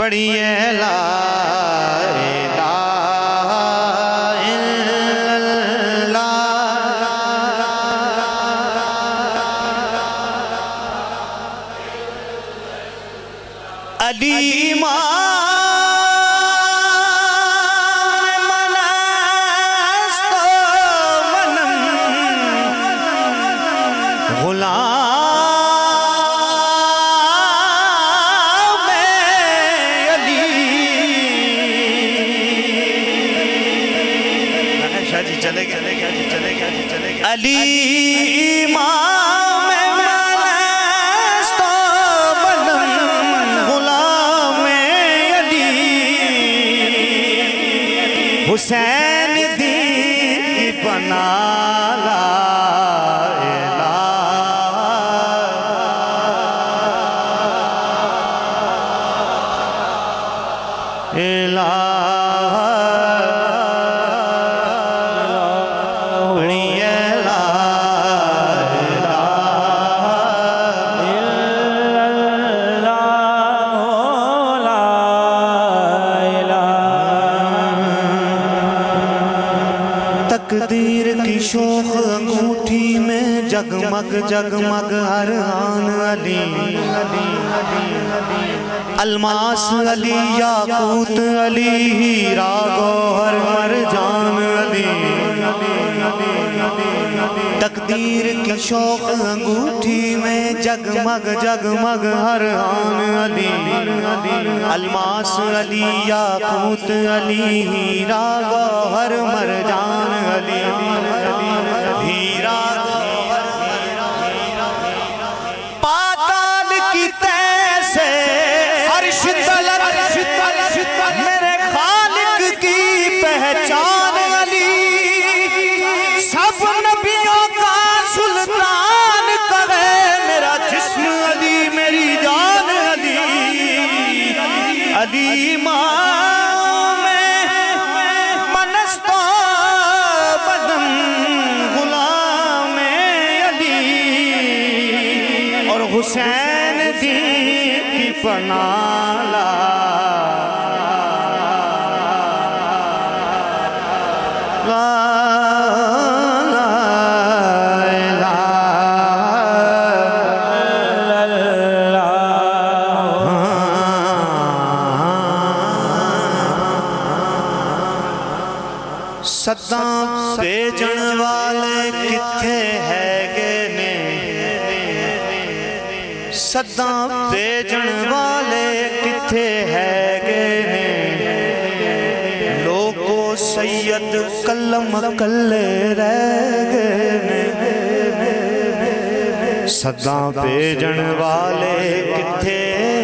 پڑھیے لا الہ الا اللہ علی علی امام منست و بلم غلام علی حسین دین کی بنا لا الہ الہ تقدیر کی شوخ انگوٹھی میں جگمگ جگمگ ہر آن علی الماس علی یاقوت علی ہیرا گوہر مرجان علی تقدیر کی شوخ انگوٹھی میں جگمگ جگمگ ہر آن علی الماس علی یاقوت علی ہیرا گوہر مرجان علی ہیرا گوہر پاتال کی تیسے عرش طلب میرے خالق کی پہچان علی سب نبیوں کا سلطان کرے میرا جسم علی میری جان علی علی امام منست و بدن غلام علی اور حسین دین کی پناہ لا صداں بھیجن والے کتھے ہے گے نے صداں بھیجن والے کتھے ہے گے نے لوگو سید کلم کلے رہ گے نے صداں بھیجن والے کتھے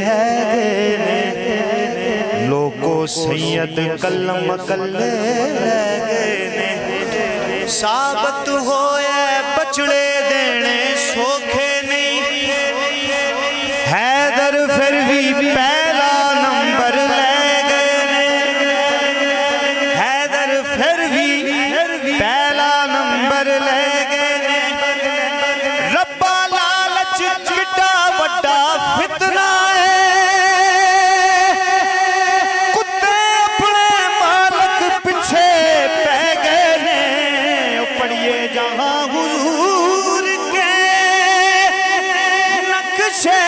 ہے گے نے لوگو سید کلم کلے رہ گے نے ثابت ہوئے بچڑے دینے سوکھے نہیں حیدر پھر بھی پہلا نمبر لے گئے نے حیدر پھر بھی پہلا نمبر لے گئے نے ربا لالچ کٹا بڑا فتنہ جہاں حضور کے نقشے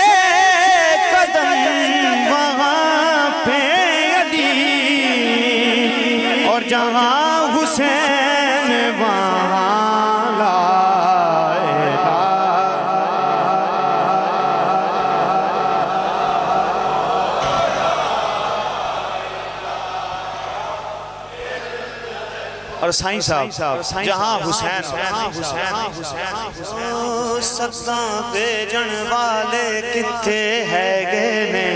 قدم وہاں پہ علی اور جہاں حسین وہاں لا الہ اور سائیں صاحب جہاں حسین صداں بھیجن والے کتھے ہے گے نے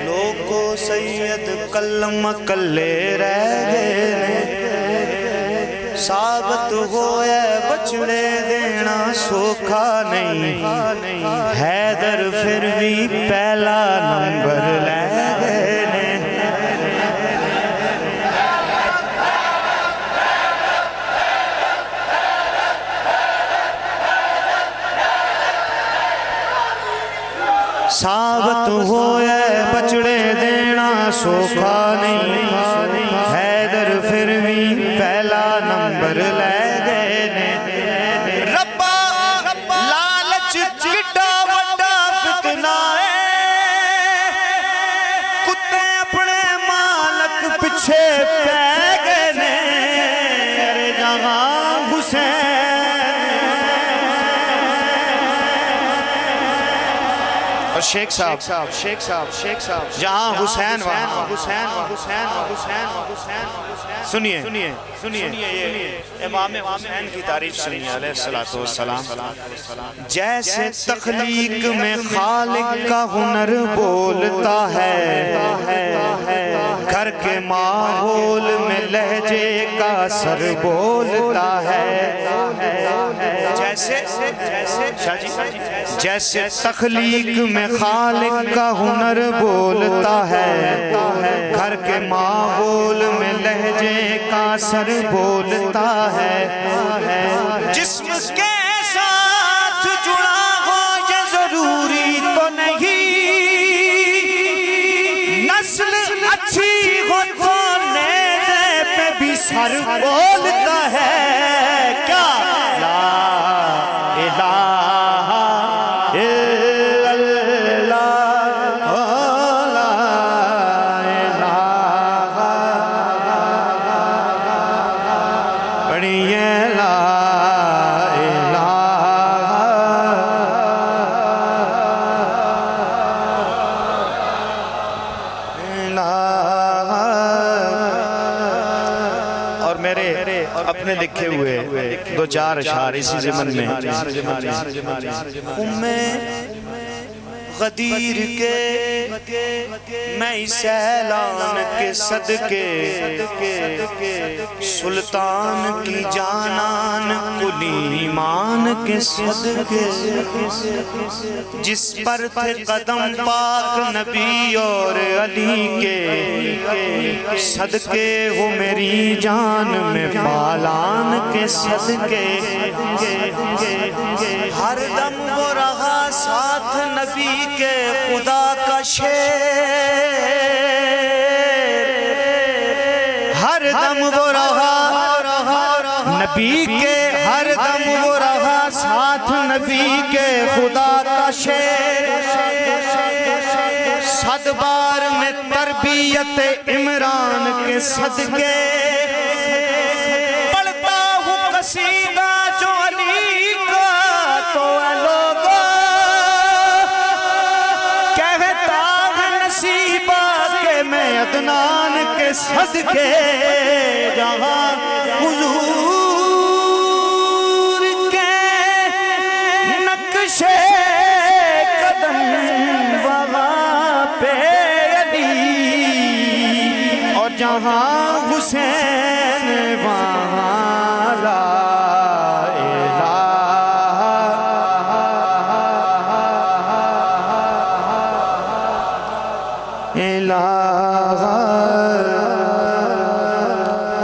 لوگو سید کلم کلے رہ گے نے ثابت ہوئے بچڑے دینا سوکھا نہیں حیدر پھر بھی پہلا نمبر لے گے نے ثابت ہوئے بچڑے سوکھا نہیں حیدر پھر بھی پہلا نمبر لے گئے نے ربا لالچ کڈا وڈا فتنہ ہے کتے اپنے مالک پچھے پہ گئے نے ارے جہاں حسین شیخ صاحب جہاں حسین وہاں سنیے امام حسین کی تعریف سنیے علیہ السلام جیسے تخلیق میں خالق کا ہنر بولتا ہے گھر کے ماحول میں لہجے کا سر بولتا ہے جیسے تخلیق میں خالق کا ہنر بولتا ہے گھر کے ماحول میں لہجے کا سر بولتا ہے جسم کے ساتھ جڑا ہو یہ ضروری تو نہیں نسل اچھی ہو تو نیزے پہ بھی سر بولتا ہے کیا لا الہ اپنے لکھے ہوئے دو چار اشعار اسی زمن میں غدیر کے میں سیلان کے صدقے سلطان کی جانان کلی ایمان کے صدقے جس پر تھے قدم پاک نبی اور علی کے صدقے ہو میری جان میں بالان کے صدقے ہر دم وہ رہا ساتھ نبی کے خدا کا شیر ہر دم وہ رہا نبی کے ہر دم وہ رہا ساتھ نبی کے خدا کا شیر صد بار میں تربیت عمران کے صدقے پڑھتا ہوں قصیدہ جو علی کا تو اے لوگوں میں عدنان کے صدقے جہاں حضور کے نقش قدم وہاں پہ علی اور جہاں حسین وہاں لا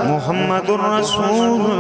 محمد الرسول